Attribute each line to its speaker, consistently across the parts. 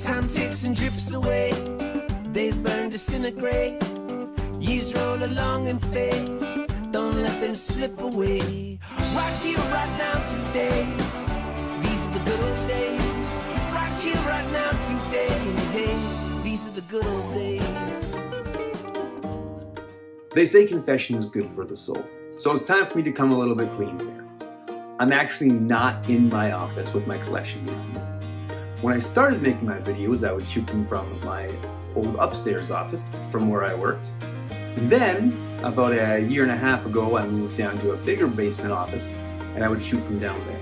Speaker 1: Time ticks and drips away, days burn, disintegrate, years roll along and fade, don't let them slip away. Right here, right now, today, these are the good old days. Right here, right now, today, hey, these are the good old days.
Speaker 2: They say confession is good for the soul, so it's time for me to come a little bit clean here. I'm actually not in my office with my collection anymore. When I started making my videos, I would shoot them from my old upstairs office from where I worked. And then, about a year and a half ago, I moved down to a bigger basement office and I would shoot from down there.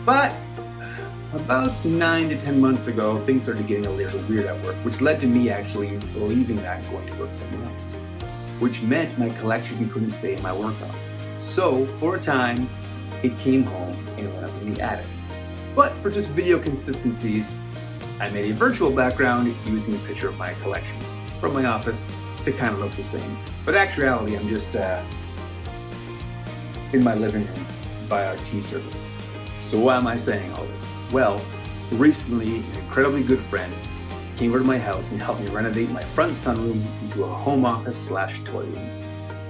Speaker 2: But about 9 to 10 months ago, things started getting a little weird at work, which led to me actually leaving that and going to work somewhere else, which meant my collection couldn't stay in my work office. So, for a time, it came home and went up in the attic. But for just video consistencies, I made a virtual background using a picture of my collection from my office to kind of look the same. But in actuality, I'm just in my living room via T service. So why am I saying all this? Well, recently, an incredibly good friend came over to my house and helped me renovate my front sunroom into a home office slash toy room.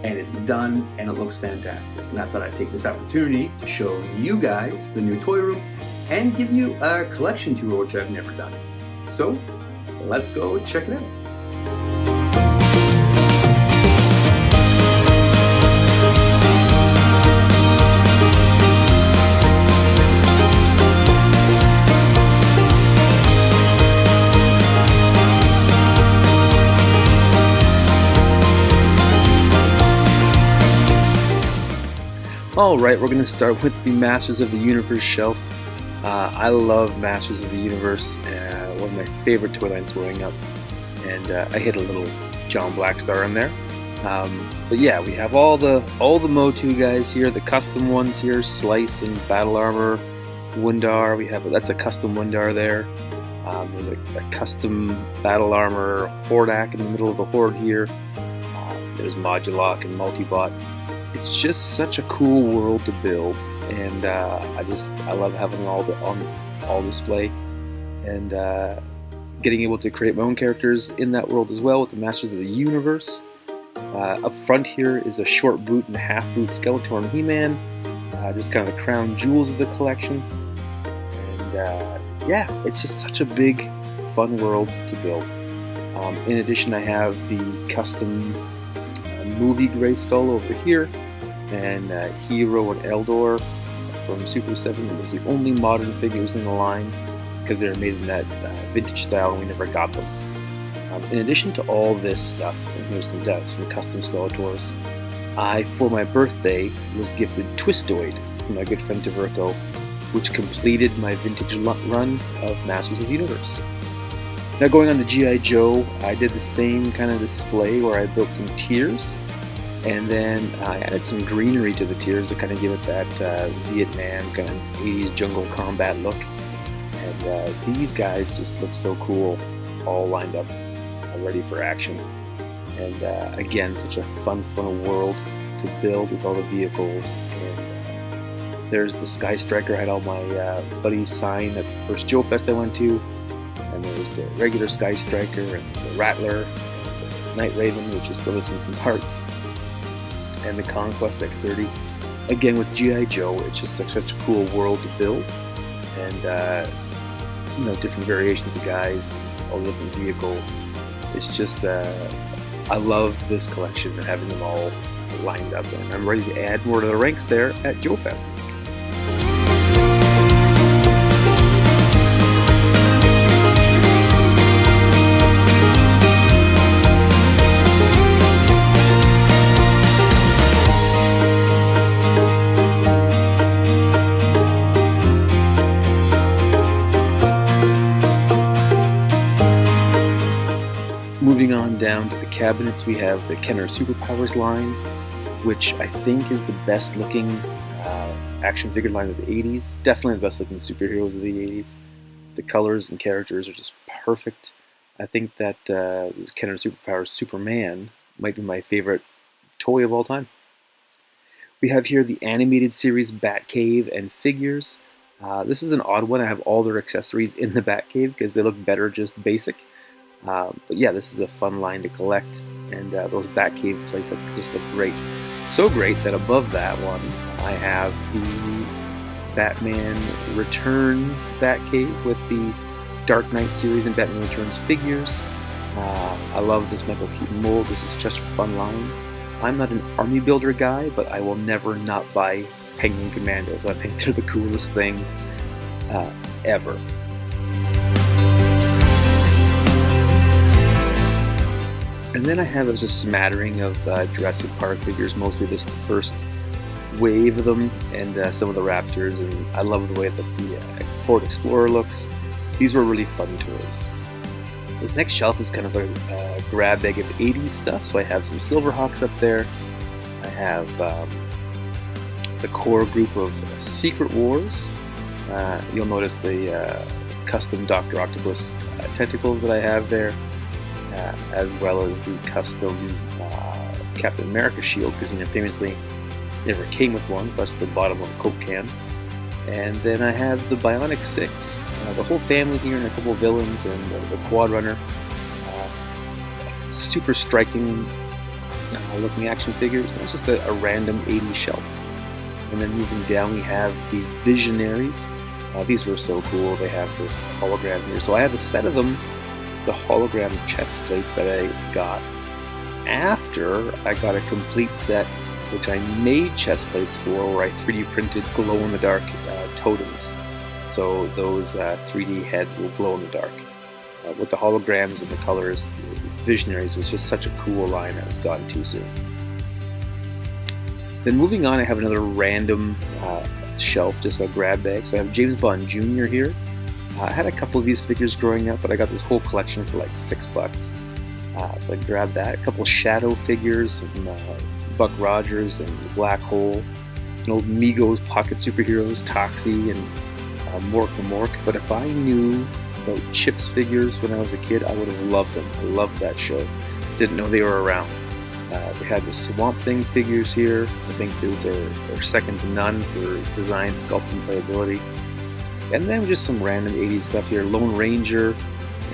Speaker 2: And it's done and it looks fantastic. And I thought I'd take this opportunity to show you guys the new toy room and give you a collection tour, which I've never done. So let's go check it out.
Speaker 3: Alright, we're going to start with the Masters of the Universe shelf. I love Masters of the Universe, one of my favorite toy lines growing up, and I hit a little John Blackstar in there. But yeah, we have all the MOTU guys here, the custom ones here, Slice and Battle Armor, Wundar. That's a custom Wundar there. There's a custom Battle Armor Hordak in the middle of the Horde here. There's Modulok and Multibot. It's just such a cool world to build, and I love having all on display, and getting able to create my own characters in that world as well with the Masters of the Universe. Up front here is a short boot and a half boot Skeletor and He-Man, just kind of the crown jewels of the collection, and yeah, it's just such a big, fun world to build. In addition, I have the custom movie Grayskull over here, and Hero and Eldor from Super 7. Those are the only modern figures in the line because they're made in that vintage style and we never got them. In addition to all this stuff, and here's some custom Skeletors, I, for my birthday, was gifted Twistoid from my good friend TheRetroTinker, which completed my vintage run of Masters of the Universe. Now going on to GI Joe, I did the same kind of display where I built some tiers, and then I added some greenery to the tiers to kind of give it that Vietnam kind of 80s jungle combat look. And these guys just look so cool, all lined up, ready for action. And again, such a fun world to build with all the vehicles. And there's the Sky Striker. I had all my buddies sign at the first Joe Fest I went to. And there's the regular Sky Striker and the Rattler, and the Night Raven, which is still missing some parts, and the Conquest X30. Again, with GI Joe, it's just such a cool world to build, and different variations of guys, all the different vehicles. It's just I love this collection and having them all lined up, and I'm ready to add more to the ranks there at Joe Fest. Moving on down to the cabinets, we have the Kenner Superpowers line, which I think is the best looking action figure line of the 80s. Definitely the best looking superheroes of the 80s. The colors and characters are just perfect. I think that Kenner Superpowers Superman might be my favorite toy of all time. We have here the animated series Batcave and figures. This is an odd one. I have all their accessories in the Batcave because they look better just basic. But yeah, this is a fun line to collect, and those Batcave playsets just look great. So great that above that one, I have the Batman Returns Batcave with the Dark Knight series and Batman Returns figures. I love this Michael Keaton mold. This is just a fun line. I'm not an army builder guy, but I will never not buy Penguin Commandos. I think they're the coolest things ever. And then I have a smattering of Jurassic Park figures, mostly just the first wave of them, and some of the Raptors, and I love the way that the Ford Explorer looks. These were really fun toys. This next shelf is kind of a grab bag of 80s stuff, so I have some Silverhawks up there. I have the core group of Secret Wars. You'll notice the custom Dr. Octopus tentacles that I have there, as well as the custom Captain America shield, because famously never came with one, so that's the bottom of a Coke can. And then I have the Bionic 6, the whole family here, and a couple of villains, and the Quad Runner. Super striking looking action figures. That's just a random 80s shelf. And then moving down, we have the Visionaries. These were so cool. They have this hologram here. So I have a set of them, the hologram chest plates that I got after I got a complete set, which I made chest plates for, where I 3D printed glow-in-the-dark totems. So those 3D heads will glow in the dark. With the holograms and the colors, Visionaries was just such a cool line I was gotten too soon. Then moving on, I have another random shelf, just a grab bag. So I have James Bond Jr. here. I had a couple of these figures growing up, but I got this whole collection for like $6. So I grabbed that. A couple of Shadow figures, and Buck Rogers and Black Hole, an old Migos pocket superheroes, Toxie and Mork the Mork. But if I knew about Chips figures when I was a kid, I would have loved them. I loved that show. Didn't know they were around. They had the Swamp Thing figures here. I think those are second to none for design, sculpt, and playability. And then just some random 80s stuff here. Lone Ranger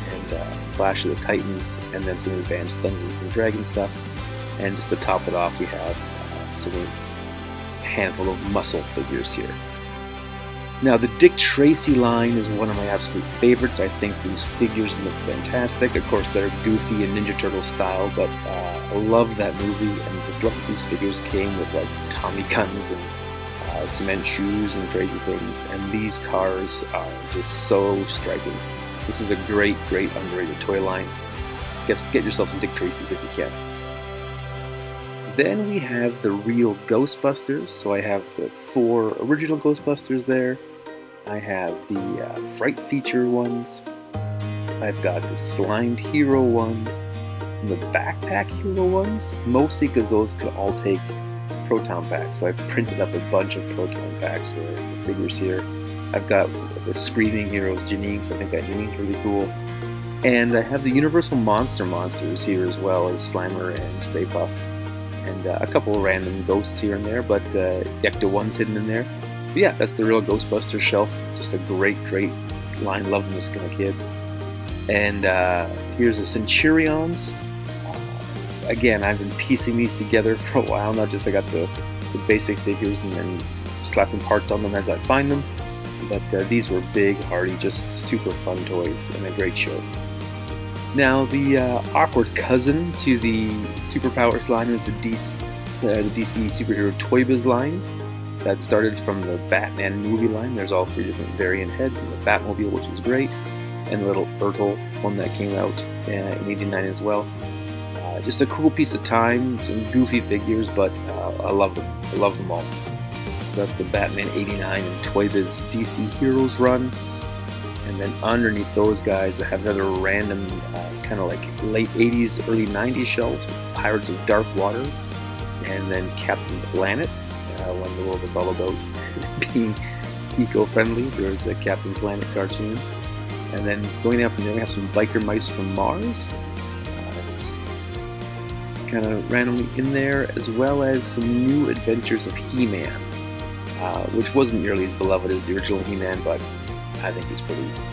Speaker 3: and Clash of the Titans, and then some advanced Dungeons and Dragons stuff. And just to top it off, we have a handful of muscle figures here. Now, the Dick Tracy line is one of my absolute favorites. I think these figures look fantastic. Of course, they're goofy and Ninja Turtle style, but I love that movie, and just love that these figures came with like Tommy guns and cement shoes and crazy things. And these cars are just so striking. This is a great, great underrated toy line. Get yourself some Dick Tracys if you can. Then we have the real Ghostbusters. So I have the 4 original Ghostbusters there. I have the Fright Feature ones. I've got the Slimed Hero ones. And the Backpack Hero ones. Mostly because those can all take Proton packs. So I've printed up a bunch of Proton packs for the figures here. I've got the Screaming Heroes, Janine, so I think that Janine's really cool. And I have the Universal Monsters here as well as Slimer and Stay Puft. And a couple of random ghosts here and there, but Ecto-1's hidden in there. But yeah, that's the real Ghostbusters shelf. Just a great, great line. Love them as kind of kids. And here's the Centurions. Again, I've been piecing these together for a while now. Just I got the basic figures and then slapping parts on them as I find them. But these were big, hardy, just super fun toys and a great show. Now, the awkward cousin to the Superpowers line is the DC Superhero Toy Biz line. That started from the Batman movie line. There's all 3 different variant heads, and the Batmobile, which is great, and the little Ertl one that came out in '89 as well. Just a cool piece of time, some goofy figures, but I love them. I love them all. So that's the Batman '89 and Toy Biz DC Heroes run. And then underneath those guys, I have another random kind of like late 80s, early 90s shelves with Pirates of Dark Water, and then Captain Planet, when the world was all about being eco-friendly. There was a Captain Planet cartoon. And then going down from there, we have some Biker Mice from Mars, kind of randomly in there, as well as some new adventures of He-Man. which wasn't nearly as beloved as the original He-Man, but I think he's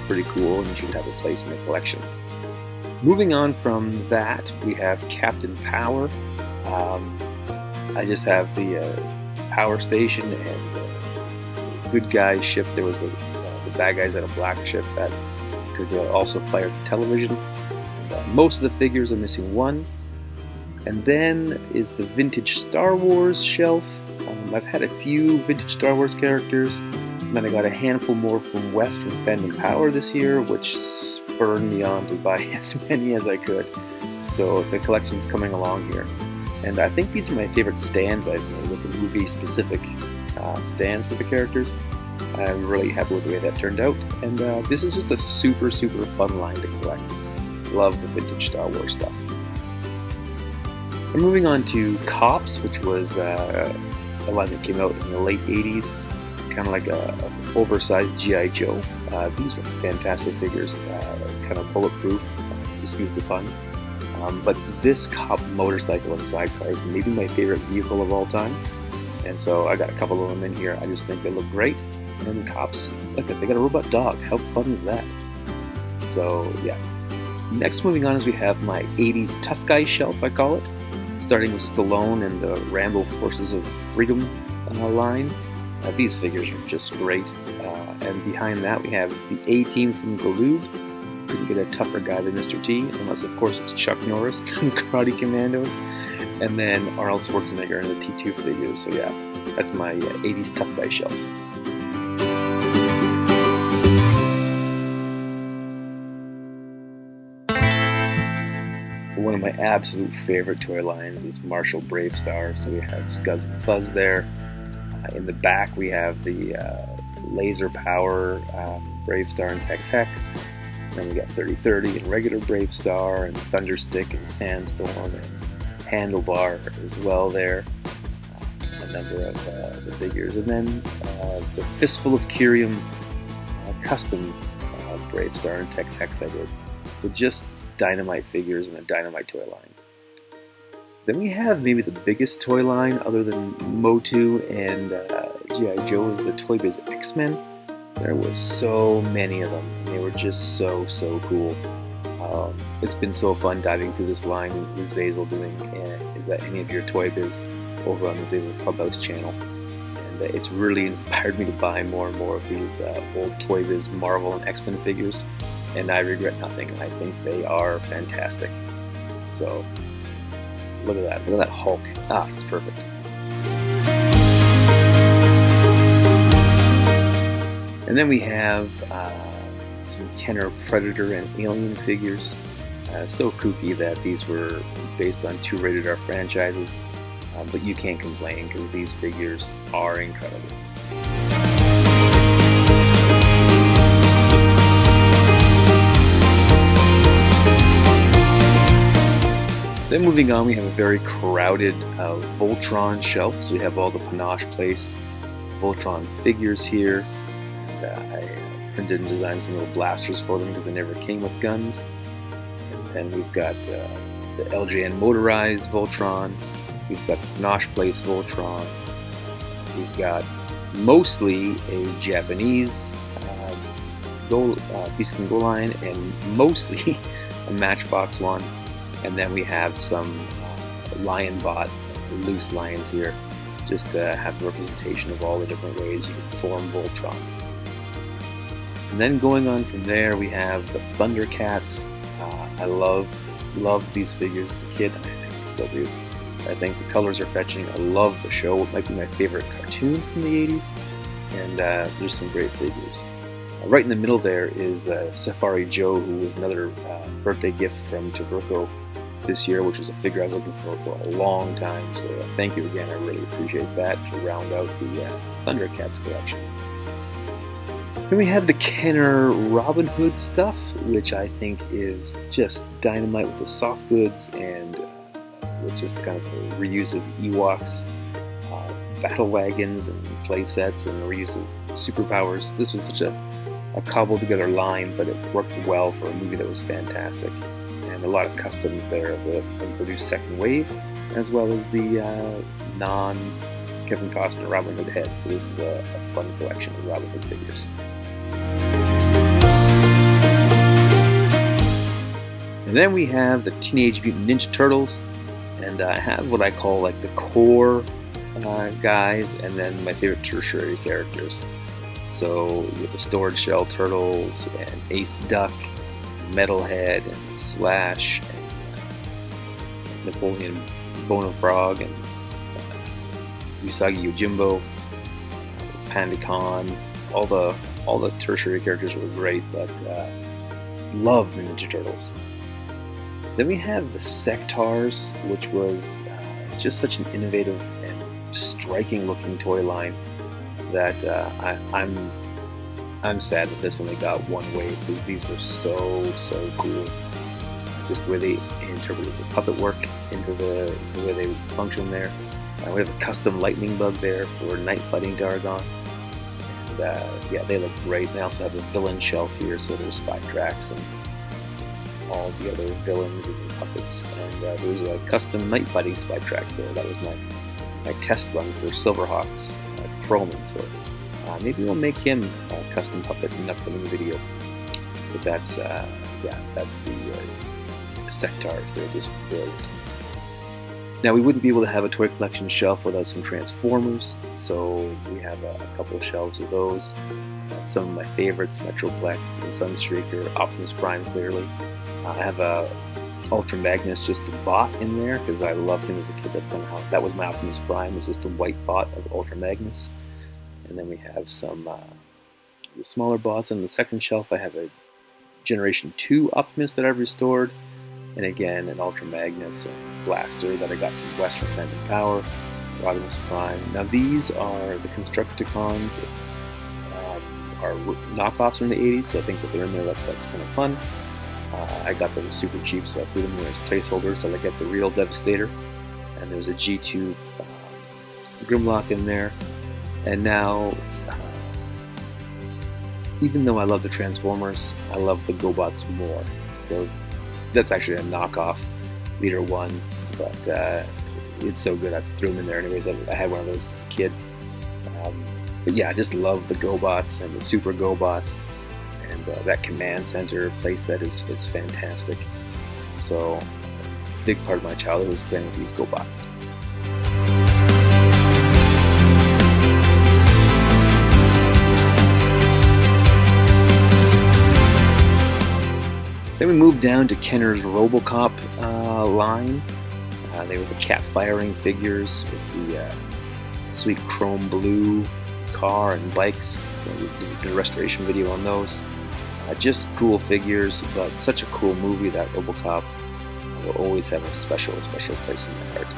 Speaker 3: pretty cool and should have a place in the collection. Moving on from that, we have Captain Power. I just have the Power Station and the good guys ship. There was the bad guys at a black ship that could also fire the television. Most of the figures are missing one. And then is the vintage Star Wars shelf. I've had a few vintage Star Wars characters, and then I got a handful more from West from Fandom Power this year, which spurred me on to buy as many as I could. So the collection's coming along here. And I think these are my favorite stands I've made, with the movie-specific stands for the characters. I'm really happy with the way that turned out. And this is just a super fun line to collect. Love the vintage Star Wars stuff. And moving on to Cops, which was a line that came out in the late 80s, kind of like a oversized GI Joe. These were fantastic figures, kind of bulletproof, excuse the pun. But this Cop motorcycle and sidecar is maybe my favorite vehicle of all time. And so I got a couple of them in here. I just think they look great. And Cops, look, they got a robot dog. How fun is that? So yeah. Next, moving on, is we have my 80s Tough Guy shelf, I call it. Starting with Stallone and the Rambo Forces of Freedom line. These figures are just great. And behind that we have the A-Team from Galoob. Couldn't get a tougher guy than Mr. T, unless of course it's Chuck Norris from Karate Commandos. And then Arnold Schwarzenegger and the T2 figures. So yeah, that's my 80s Tough Guy shelf. One of my absolute favorite toy lines is Marshall Bravestar. So we have Scuzz and Fuzz there. In the back we have the Laser Power Bravestar and Tex Hex. Then we got 3030 and regular Bravestar, and Thunderstick and Sandstorm and Handlebar as well there. A number of the figures. And then the Fistful of Curium custom Bravestar and Tex Hex I did. So just Dynamite figures and a Dynamite toy line. Then we have maybe the biggest toy line other than MOTU and GI Joe is the Toy Biz X-Men. There was so many of them, and they were just so cool. It's been so fun diving through this line with Zazel doing Is That Any of Your Toy Biz over on the Zazel's Clubhouse channel. And it's really inspired me to buy more and more of these old Toy Biz Marvel and X-Men figures. And I regret nothing. I think they are fantastic. So, look at that. Look at that Hulk. It's perfect. And then we have some Kenner Predator and Alien figures. So kooky that these were based on 2 rated R franchises. But you can't complain because these figures are incredible. Then moving on, we have a very crowded Voltron shelf. So we have all the Panache Place Voltron figures here. And, I printed and designed some little blasters for them because they never came with guns. And then we've got the LJN motorized Voltron. We've got the Panache Place Voltron. We've got mostly a Japanese Beast King Go line and mostly a Matchbox one. And then we have some Lion Bot, loose lions here, just to have a representation of all the different ways you can form Voltron. And then going on from there, we have the Thundercats. I loved these figures as a kid, and I think I still do. I think the colors are fetching. I love the show. It might be my favorite cartoon from the 80s. And there's some great figures. Right in the middle there is Safari Joe, who was another birthday gift from Taverco this year, which was a figure I was looking for a long time. So thank you again. I really appreciate that to round out the Thundercats collection. Then we have the Kenner Robin Hood stuff, which I think is just dynamite with the soft goods and with just kind of a reuse of Ewoks, battle wagons and play sets, and the reuse of Superpowers. This was such a cobbled together line, but it worked well for a movie that was fantastic. And a lot of customs there of the unproduced second wave, as well as the Kevin Costner Robin Hood head, so this is a fun collection of Robin Hood figures. And then we have the Teenage Mutant Ninja Turtles, and I have what I call like the core guys, and then my favorite tertiary characters. So you have the Storage Shell Turtles, and Ace Duck, Metalhead, and Slash, and Napoleon Bono Frog, and Usagi Yojimbo, Panda Khan. All the tertiary characters were great, but love the Ninja Turtles. Then we have the Sectars, which was just such an innovative and striking looking toy line that I'm sad that this only got one wave, because these were so cool. Just the way they interpreted the puppet work into the way they function there. We have a custom lightning bug there for night fighting Dargon. And yeah, they look great. They also have a villain shelf here, so there's Spy Drax and all the other villains and puppets. And there's a custom night fighting Spy Drax there. That was my test run for Silverhawks Perlman. So maybe we'll make him a custom puppet in an upcoming video. But that's the Sectars. They're just brilliant. Now, we wouldn't be able to have a toy collection shelf without some Transformers, so we have a couple of shelves of those. Some of my favorites, Metroplex and Sunstreaker, Optimus Prime clearly. I have a Ultra Magnus just a bot in there because I loved him as a kid. That's kind of how that was my Optimus Prime, was just a white bot of Ultra Magnus. And then we have some smaller bots. On the second shelf, I have a Generation 2 Optimus that I've restored. And again, an Ultra Magnus Blaster that I got from West from Phantom Power, Optimus Prime. Now these are the Constructicons, are knockoffs from the 80s, so I think that they're in there, that's kind of fun. I got them super cheap, so I threw them in as placeholders till I get the real Devastator. And there's a G2 Grimlock in there. And now, even though I love the Transformers, I love the GoBots more. So that's actually a knockoff Leader 1, but it's so good I threw them in there anyways. I had one of those as a kid. But yeah, I just love the GoBots and the Super GoBots, and that Command Center playset is fantastic. So a big part of my childhood was playing with these GoBots. Then we moved down to Kenner's Robocop line. They were the cat firing figures with the sweet chrome blue car and bikes. We did a restoration video on those. Just cool figures, but such a cool movie that Robocop will always have a special place in my heart.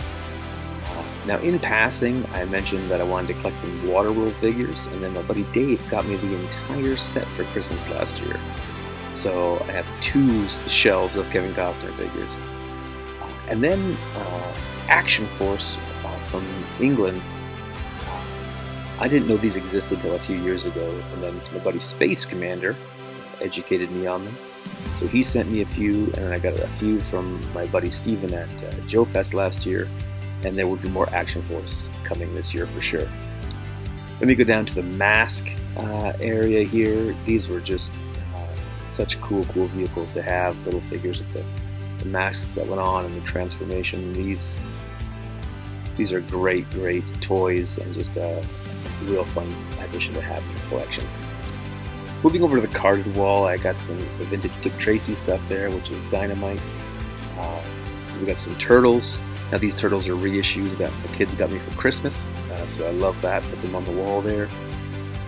Speaker 3: Now, in passing, I mentioned that I wanted to collect some Waterworld figures, and then my buddy Dave got me the entire set for Christmas last year. So I have 2 shelves of Kevin Costner figures. And then Action Force from England. I didn't know these existed until a few years ago, and then my buddy Space Commander educated me on them. So he sent me a few, and I got a few from my buddy Steven at Joe Fest last year, and there will be more Action Force coming this year for sure. Let me go down to the mask area here. These were just such cool vehicles to have, little figures with the masks that went on and the transformation. These are great toys and just a real fun addition to have in the collection. Moving over to the carded wall, I got some vintage Dick Tracy stuff there, which is dynamite. We got some turtles. Now these turtles are reissues that the kids got me for Christmas, so I love that. Put them on the wall there.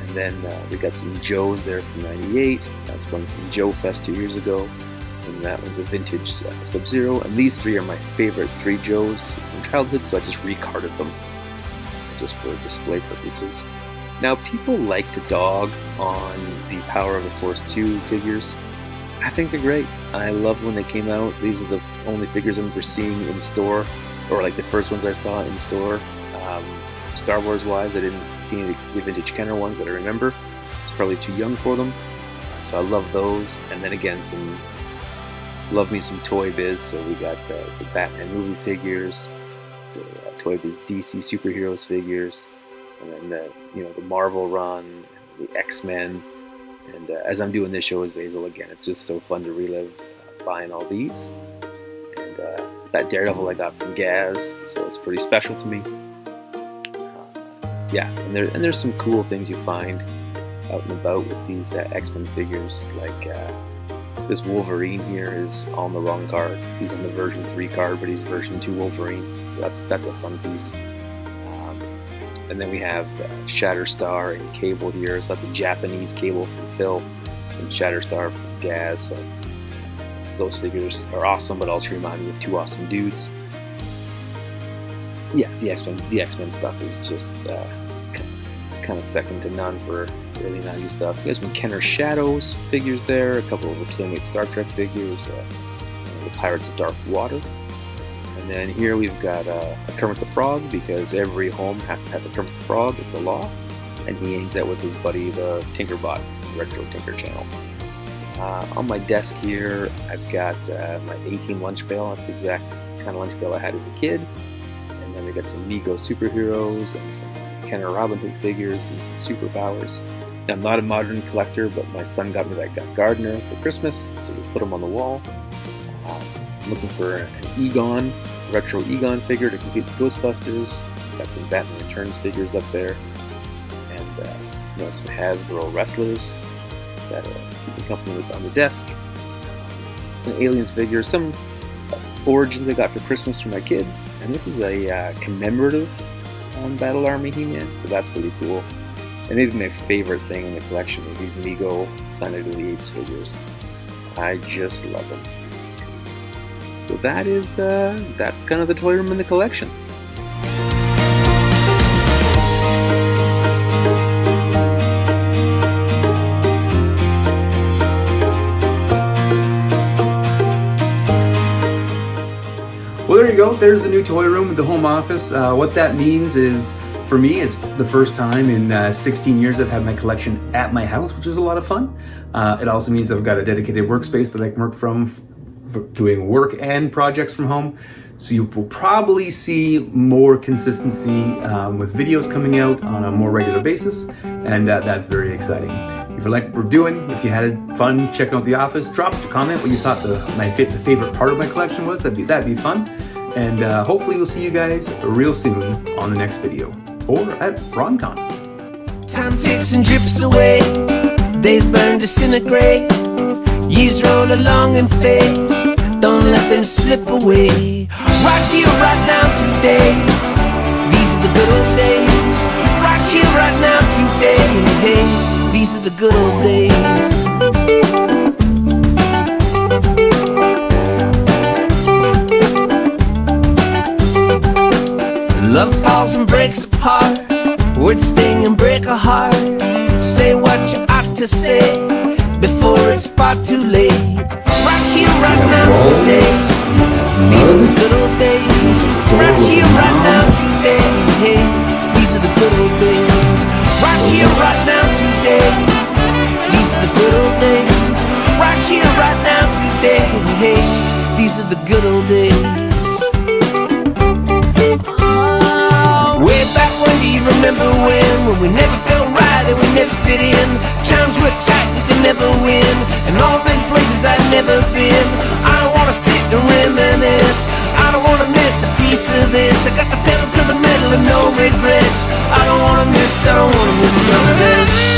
Speaker 3: And then we got some Joes there from '98. That's one from Joe Fest 2 years ago. And that was a vintage Sub-Zero. And these 3 are my favorite 3 Joes from childhood, so I just recarded them just for display purposes. Now, people like to dog on the Power of the Force 2 figures. I think they're great. I loved when they came out. These are the only figures I remember seeing in store, or like the first ones I saw in store. Star Wars wise, I didn't see any of the vintage Kenner ones that I remember. I was probably too young for them. So I love those. And then again, love me some Toy Biz. So we got the Batman movie figures, the Toy Biz DC Superheroes figures, and then the Marvel run, the X-Men, and as I'm doing this show as Hazel again, it's just so fun to relive buying all these. And that Daredevil I got from Gaz, so it's pretty special to me. Yeah, and there's some cool things you find out and about with these X-Men figures, like this Wolverine here is on the wrong card. He's on the version 3 card, but he's version 2 Wolverine, so that's a fun piece. And then we have Shatterstar and Cable here, so that's a Japanese Cable from Phil, and Shatterstar from Gaz, so those figures are awesome, but also remind me of 2 awesome dudes. Yeah, the X-Men stuff is just kind of second to none for early 90s stuff. There's some Kenner Shadows figures there, a couple of the Playmate Star Trek figures, the Pirates of Dark Water. And then here we've got a Kermit the Frog, because every home has to have a Kermit the Frog, it's a law. And he hangs out with his buddy, the Tinkerbot, TheRetroTinker channel. On my desk here, I've got my A-Team lunch pail. That's the exact kind of lunch pail I had as a kid. And then we got some Mego superheroes and some Kenner Robin Hood figures and some Superpowers. Now, I'm not a modern collector, but my son got me that Gardner for Christmas, so we put him on the wall. I'm looking for an Egon, retro Egon figure to complete the Ghostbusters. Got some Batman Returns figures up there, and some Hasbro wrestlers that keep me company with on the desk. An Aliens figure, some Origins I got for Christmas for my kids, and this is a commemorative Battle Army He-Man, so that's pretty cool. And maybe my favorite thing in the collection is these Mego Planet of the Apes figures. I just love them. So that's kind of the toy room in the collection.
Speaker 2: Well, there you go. There's the new toy room with the home office. What that means is, for me, it's the first time in 16 years I've had my collection at my house, which is a lot of fun. It also means I've got a dedicated workspace that I can work from, for doing work and projects from home. So you will probably see more consistency with videos coming out on a more regular basis, and that's very exciting. If you like what we're doing, if you had fun checking out the office, drop a comment what you thought the favorite part of my collection was. That'd be fun. And hopefully we'll see you guys real soon on the next video, or at RonCon.
Speaker 1: Time ticks and drips away, days burn, disintegrate, years roll along and fade, don't let them slip away. Right here, right now, today, these are the good old days. Right here, right now, today, hey, these are the good old days. Love falls and breaks apart, words sting and break a heart. Say what you ought to say before it's far too late. Right here, right now, today, these are the good old days. Right here, right now, today, hey, these are the good old days. Right here, right now, today, these are the good old days. Right here, right now, today, hey, these are the good old days. Way back when, do you remember when we never felt right and we never fit in? Times were tight, we could never win, and all them places I'd never been. I don't wanna sit and reminisce, I don't wanna miss a piece of this. I got the pedal to the metal and no regrets. I don't wanna miss none of this.